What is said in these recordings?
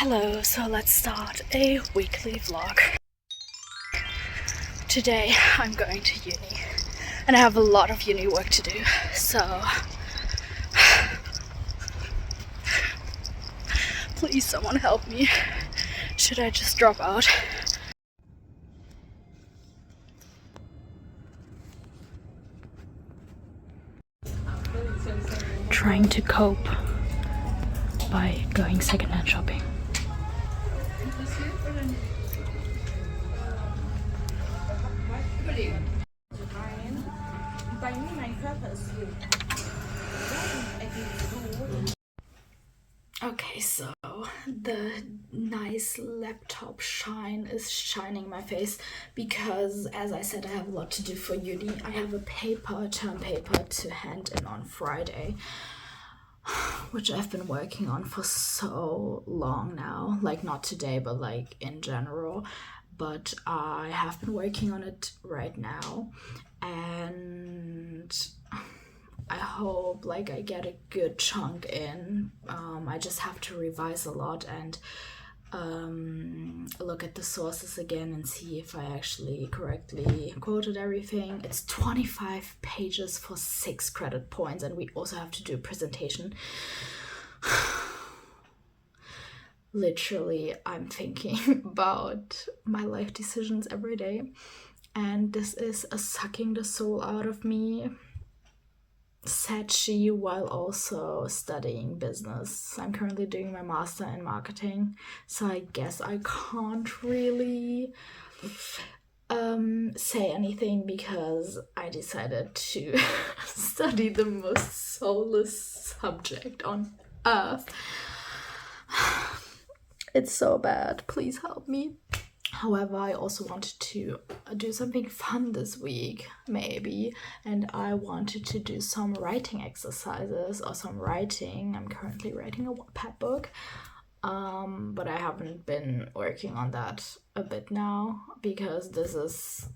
Hello, so let's start a weekly vlog. Today I'm going to uni and I have a lot of uni work to do, so please someone help me. Should I just drop out? Trying to cope by going secondhand shopping. Okay, so the nice laptop shine is shining in my face because, as I said, I have a lot to do for uni. I have a term paper to hand in on Friday, which I've been working on for so long now. Like, not today, but like in general. But I have been working on it right now, and I hope like I get a good chunk in. I just have to revise a lot and look at the sources again and see if I actually correctly quoted everything. It's 25 pages for 6 credit points, and we also have to do a presentation. Literally, I'm thinking about my life decisions every day, and this is a sucking the soul out of me. Said she, while also studying business. I'm currently doing my master in marketing, so I guess I can't really say anything because I decided to study the most soulless subject on earth. It's so bad. Please help me. However, I also wanted to do something fun this week, maybe, and I wanted to do some writing exercises or some writing. I'm currently writing a Wattpad book, but I haven't been working on that a bit now because this is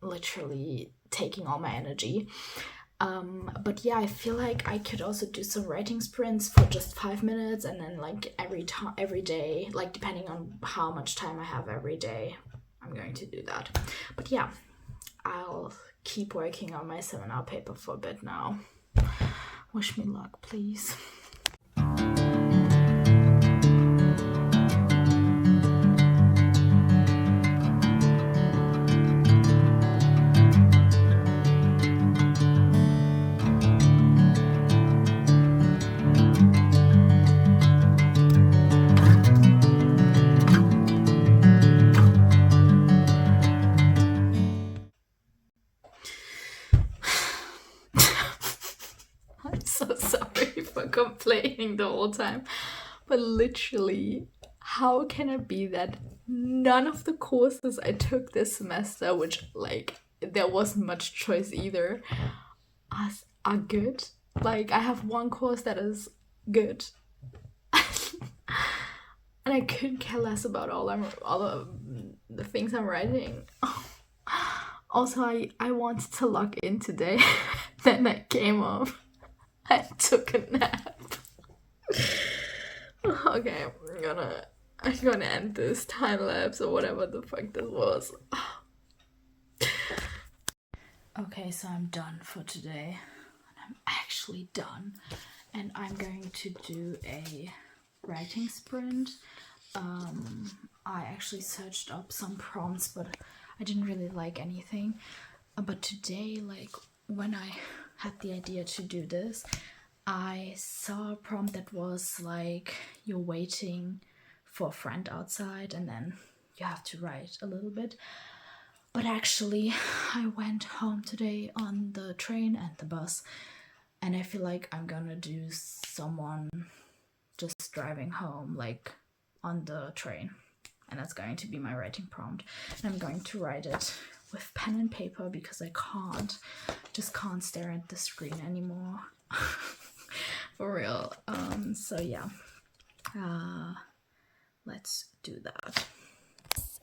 literally taking all my energy. But yeah, I feel like I could also do some writing sprints for just 5 minutes, and then like every day, like depending on how much time I have every day, I'm going to do that. But yeah, I'll keep working on my seminar paper for a bit now. Wish me luck, please. So sorry for complaining the whole time, but literally, how can it be that none of the courses I took this semester, which like there wasn't much choice either, are good? Like, I have one course that is good, and I couldn't care less about all of the things I'm writing. Also, I wanted to log in today, then I came off. I took a nap. Okay, I'm gonna end this time lapse or whatever the fuck this was. Okay, so I'm done for today. I'm actually done, and I'm going to do a writing sprint. I actually searched up some prompts, but I didn't really like anything. But today, like when I had the idea to do this, I saw a prompt that was like, you're waiting for a friend outside and then you have to write a little bit. But actually, I went home today on the train and the bus, and I feel like I'm gonna do someone just driving home, like on the train, and that's going to be my writing prompt. And I'm going to write it with pen and paper because I just can't stare at the screen anymore. For real. So yeah, let's do that.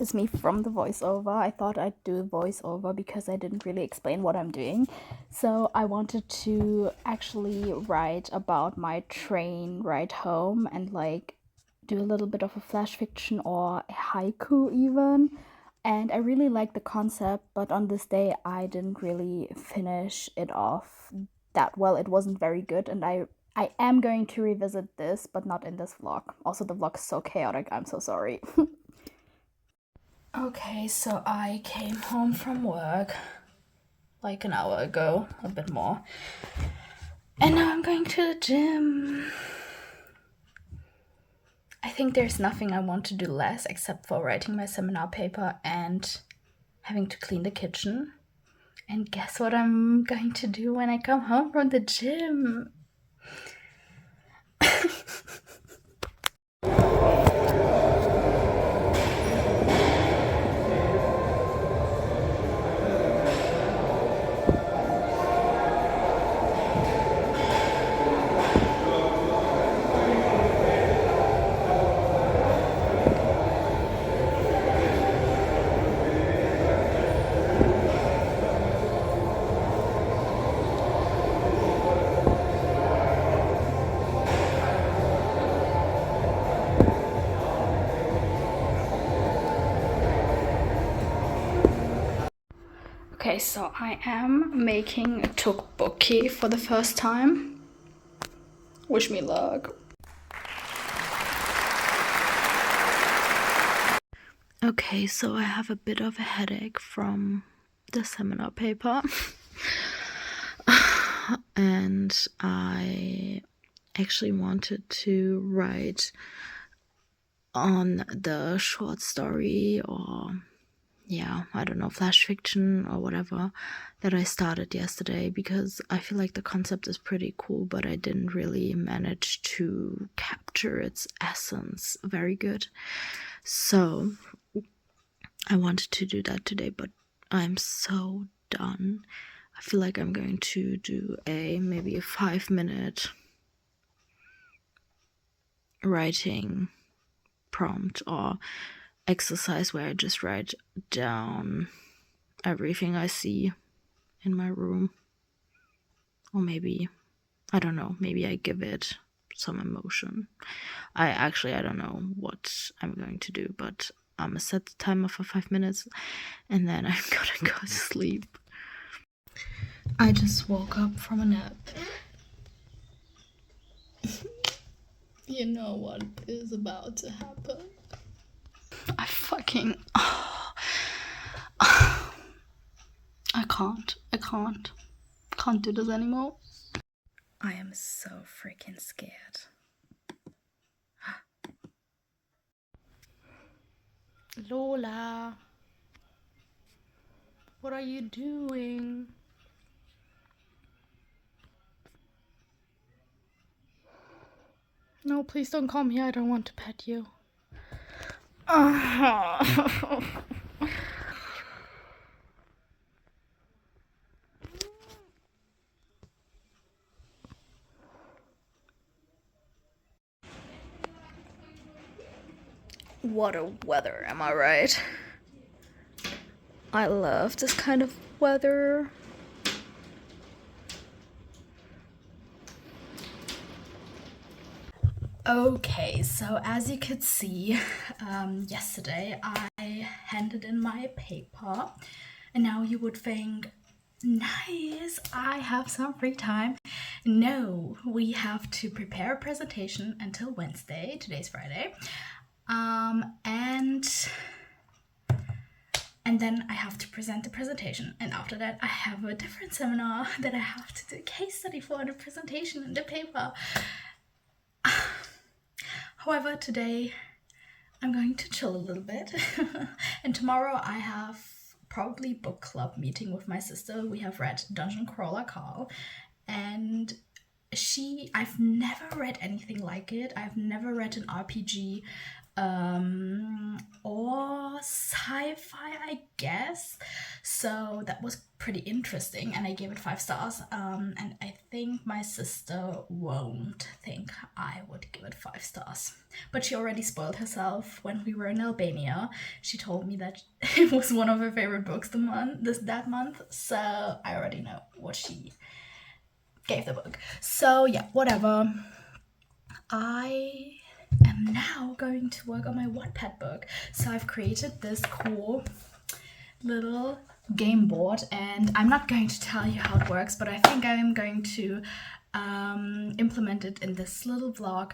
It's me from the voiceover. I thought I'd do a voiceover because I didn't really explain what I'm doing. So I wanted to actually write about my train ride home and like do a little bit of a flash fiction or a haiku even. And I really like the concept, but on this day I didn't really finish it off that well. It wasn't very good, and I am going to revisit this, but not in this vlog. Also, the vlog is so chaotic, I'm so sorry. Okay, so I came home from work like an hour ago, a bit more. And now I'm going to the gym. I think there's nothing I want to do less except for writing my seminar paper and having to clean the kitchen. And guess what I'm going to do when I come home from the gym? Okay, so I am making a tteokbokki for the first time. Wish me luck. Okay, so I have a bit of a headache from the seminar paper. And I actually wanted to write on the short story, or yeah, I don't know, flash fiction or whatever that I started yesterday, because I feel like the concept is pretty cool, but I didn't really manage to capture its essence very good. So I wanted to do that today, but I'm so done. I feel like I'm going to do maybe a 5-minute writing prompt or exercise where I just write down everything I see in my room. Or maybe, I don't know, maybe I give it some emotion. I don't know what I'm going to do, but I'm gonna set the timer for 5 minutes and then I'm gonna go to sleep. I just woke up from a nap. You know what is about to happen. I fucking... I can't do this anymore. I am so freaking scared. Lola, what are you doing? No, please don't come here. I don't want to pet you. What a weather, am I right? I love this kind of weather. Okay, so as you could see, yesterday I handed in my paper, and now you would think, nice, I have some free time. No, we have to prepare a presentation until Wednesday. Today's Friday. And then I have to present the presentation, and after that I have a different seminar that I have to do a case study for, the presentation and the paper. However, today I'm going to chill a little bit and tomorrow I have probably book club meeting with my sister. We have read Dungeon Crawler Carl, and I've never read anything like it. I've never read an RPG or sci-fi, I guess. So that was pretty interesting, and I gave it 5 stars. And I think my sister won't think I would give it 5 stars. But she already spoiled herself when we were in Albania. She told me that it was one of her favorite books that month. So I already know what she gave the book. So yeah, whatever. I am am now going to work on my Wattpad book. So I've created this cool little game board, and I'm not going to tell you how it works, but I think I am going to implement it in this little vlog.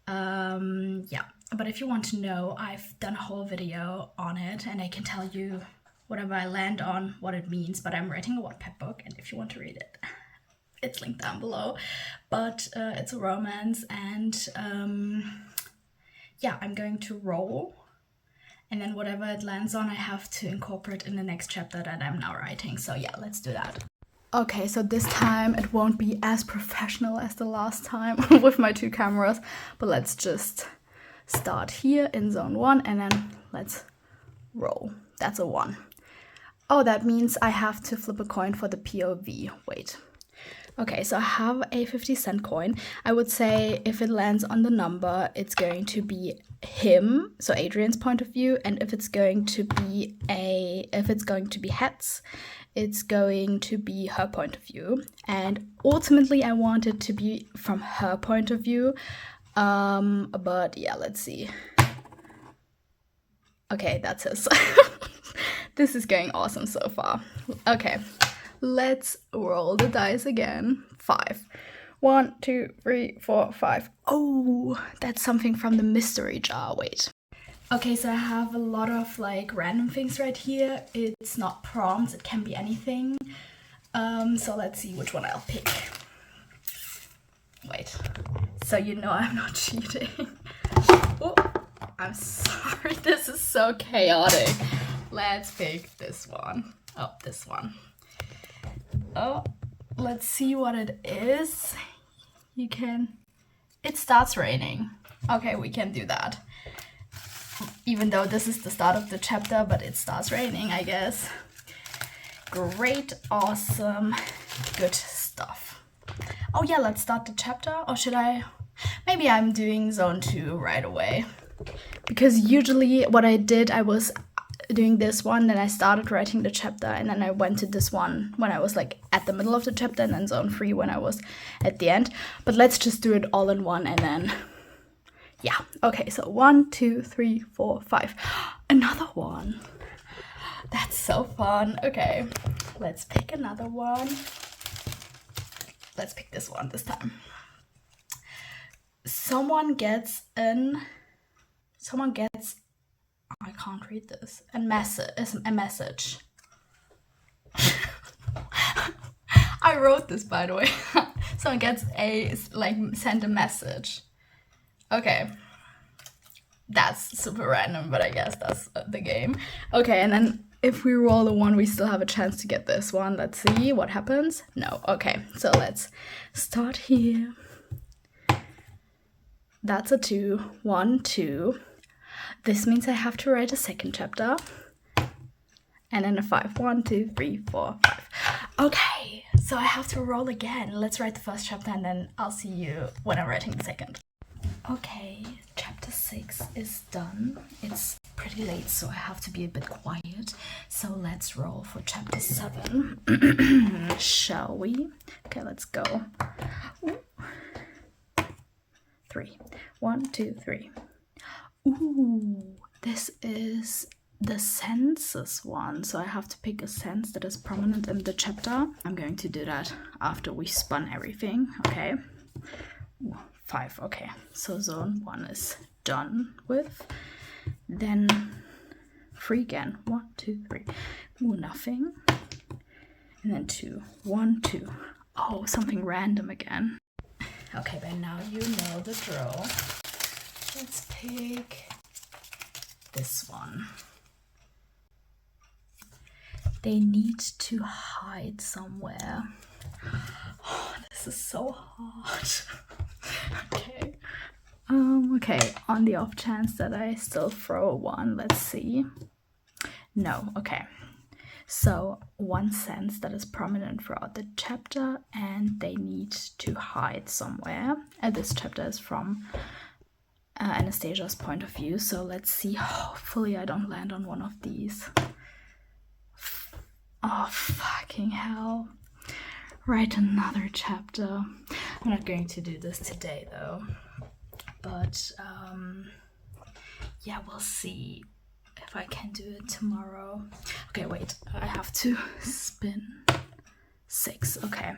Yeah, but if you want to know, I've done a whole video on it, and I can tell you whatever I land on, what it means. But I'm writing a Wattpad book, and if you want to read it, it's linked down below. But it's a romance, and yeah, I'm going to roll, and then whatever it lands on, I have to incorporate in the next chapter that I'm now writing. So yeah, let's do that. Okay, so this time it won't be as professional as the last time with my 2 cameras, but let's just start here in zone 1 and then let's roll. That's a 1. Oh, that means I have to flip a coin for the POV. Wait. Okay, so I have a 50-cent coin. I would say if it lands on the number, it's going to be him, so Adrian's point of view, and if it's going to be heads, it's going to be her point of view. And ultimately I want it to be from her point of view. But yeah, let's see. Okay, that's his. This is going awesome so far. Okay. Let's roll the dice again. 5. 1, 2, 3, 4, 5. Oh, that's something from the mystery jar. Wait. Okay, so I have a lot of like random things right here. It's not prompts, it can be anything. So let's see which one I'll pick. Wait. So you know I'm not cheating. Oh, I'm sorry. This is so chaotic. Let's pick this one. Oh, this one. Oh, let's see what it is. It starts raining. Okay, we can do that. Even though this is the start of the chapter, but it starts raining, I guess. Great, awesome, good stuff. Oh yeah, let's start the chapter, or should I? Maybe I'm doing zone 2 right away. Because usually what I did, I was doing this one, then I started writing the chapter, and then I went to this one when I was like at the middle of the chapter, and then zone 3 when I was at the end. But let's just do it all in one, and then yeah. Okay, so 1, 2, 3, 4, 5. Another one. That's so fun. Okay, let's pick another one. Let's pick this one this time. Someone gets I can't read this. A message. I wrote this, by the way. Someone gets send a message. Okay. That's super random, but I guess that's the game. Okay, and then if we roll a 1, we still have a chance to get this one. Let's see what happens. No. Okay, so let's start here. That's a 2. 1, 2. This means I have to write a second chapter. And then a 5. 1, 2, 3, 4, 5. Okay, so I have to roll again. Let's write the first chapter, and then I'll see you when I'm writing the second. Okay, chapter 6 is done. It's pretty late, so I have to be a bit quiet. So let's roll for chapter 7. Shall we? Okay, let's go. 3. 1, 2, 3. Ooh, this is the senses one, so I have to pick a sense that is prominent in the chapter. I'm going to do that after we spun everything. Okay. Ooh, 5. Okay, so zone 1 is done with. Then 3 again. 1, 2, 3. Ooh, nothing. And then 2. 1, 2. Oh, something random again. Okay, by now you know the drill. Let's pick this one. They need to hide somewhere. Oh, this is so hard. Okay. Okay, on the off chance that I still throw a 1, let's see. No, okay. So 1 sense that is prominent throughout the chapter, and they need to hide somewhere. And this chapter is from Anastasia's point of view, so let's see. Hopefully I don't land on one of these. Oh, fucking hell. Write another chapter. I'm not going to do this today, though. but yeah, we'll see if I can do it tomorrow. Okay, wait, I have to spin 6. Okay,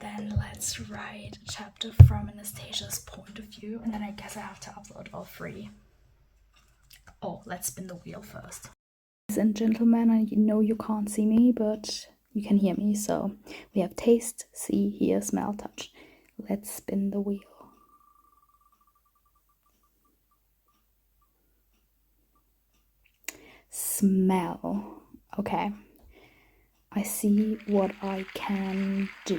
then let's write a chapter from Anastasia's point of view, and then I guess I have to upload all 3. Oh, let's spin the wheel first. Ladies and gentlemen, I know you can't see me, but you can hear me. So we have taste, see, hear, smell, touch. Let's spin the wheel. Smell. Okay. I see what I can do.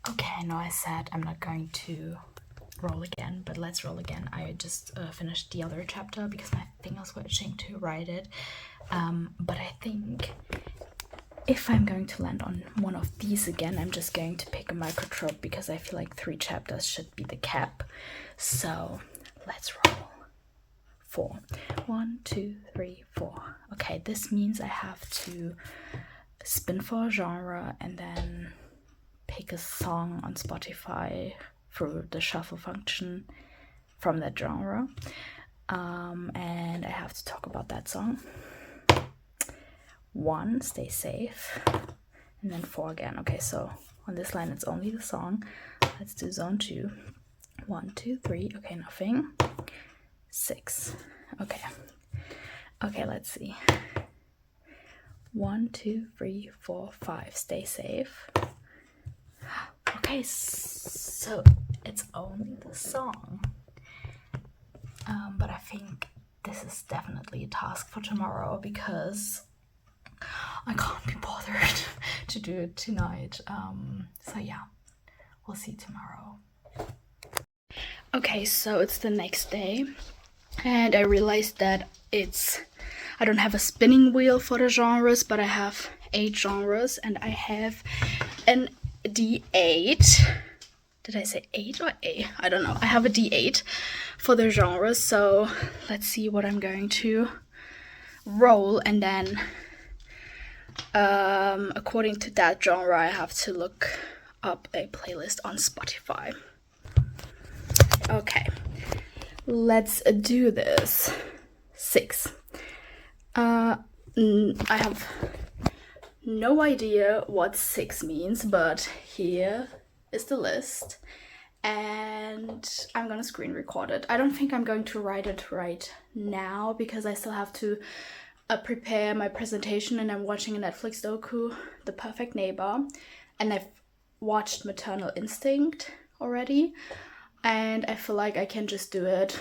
Okay, no, I said I'm not going to roll again, but let's roll again. I just finished the other chapter because my fingers were itching to write it. But I think if I'm going to land on one of these again, I'm just going to pick a microtrope because I feel like 3 chapters should be the cap. So let's roll. 4. 1, 2, 3, 4. Okay, this means I have to spin for a genre and then pick a song on Spotify through the shuffle function from that genre. And I have to talk about that song. 1, stay safe. And then 4 again. Okay, so on this line it's only the song. Let's do zone 2. 1, 2, 3. Okay, nothing. 6. Okay, let's see. 1, 2, 3, 4, 5. Stay safe. Okay, so it's only the song. But I think this is definitely a task for tomorrow because I can't be bothered to do it tonight. So yeah, we'll see tomorrow. Okay, so it's the next day, and I realized that I don't have a spinning wheel for the genres, but I have 8 genres, and I have an D8. Did I say 8 or A? I don't know. I have a D8 for the genres, so let's see what I'm going to roll, and then according to that genre, I have to look up a playlist on Spotify. Okay, let's do this. 6. I have no idea what 6 means, but here is the list, and I'm gonna screen record it. I don't think I'm going to write it right now because I still have to prepare my presentation, and I'm watching a Netflix docu, The Perfect Neighbor, and I've watched Maternal Instinct already, and I feel like I can just do it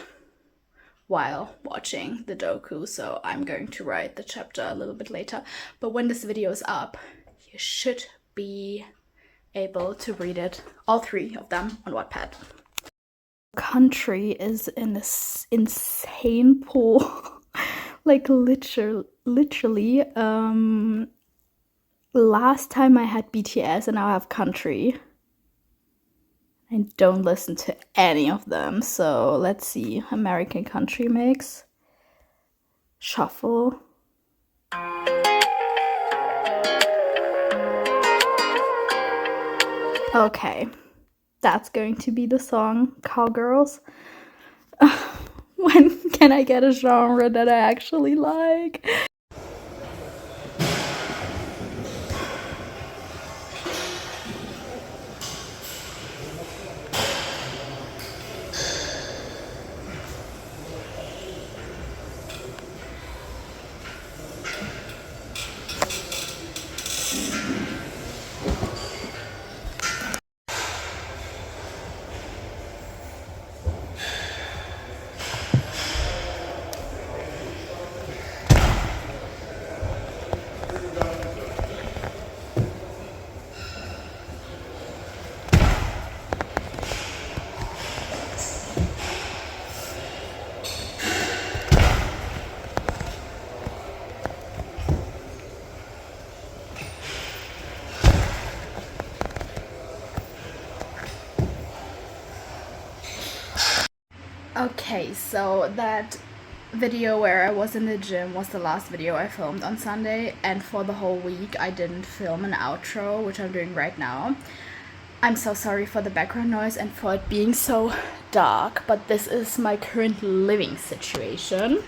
while watching the docu, so I'm going to write the chapter a little bit later. But when this video is up, you should be able to read it, all 3 of them, on Wattpad. Country is in this insane pool. Like literally, last time I had BTS and now I have country. I don't listen to any of them, so let's see. American country mix. Shuffle. Okay, that's going to be the song, Cowgirls. When can I get a genre that I actually like? Okay, so that video where I was in the gym was the last video I filmed on Sunday, and for the whole week I didn't film an outro, which I'm doing right now. I'm so sorry for the background noise and for it being so dark, but this is my current living situation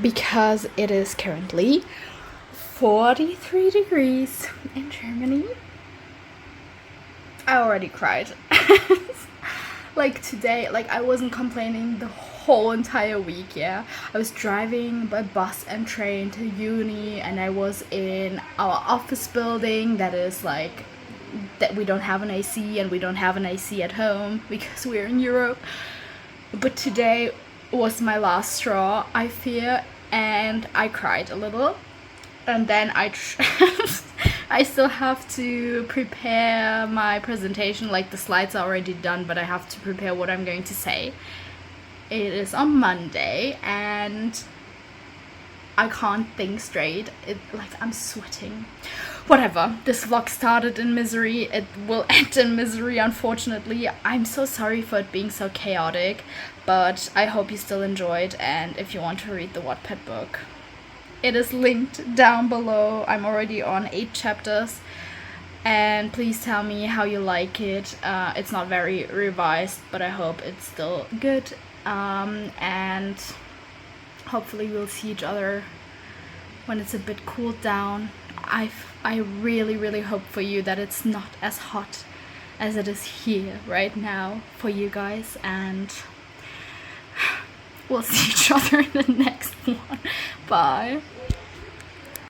because it is currently 43 degrees in Germany. I already cried. Like today, like I wasn't complaining the whole entire week, yeah. I was driving by bus and train to uni, and I was in our office building that is like, that we don't have an AC, and we don't have an AC at home because we're in Europe. But today was my last straw, I fear, and I cried a little. And then I still have to prepare my presentation. Like the slides are already done, but I have to prepare what I'm going to say. It is on Monday and I can't think straight. Like I'm sweating. Whatever. This vlog started in misery. It will end in misery, unfortunately. I'm so sorry for it being so chaotic, but I hope you still enjoyed, and if you want to read the Wattpad book, it is linked down below. I'm already on 8 chapters, and please tell me how you like it. It's not very revised, but I hope it's still good, and hopefully we'll see each other when it's a bit cooled down. I really hope for you that it's not as hot as it is here right now for you guys, and we'll see each other in the next one. Bye.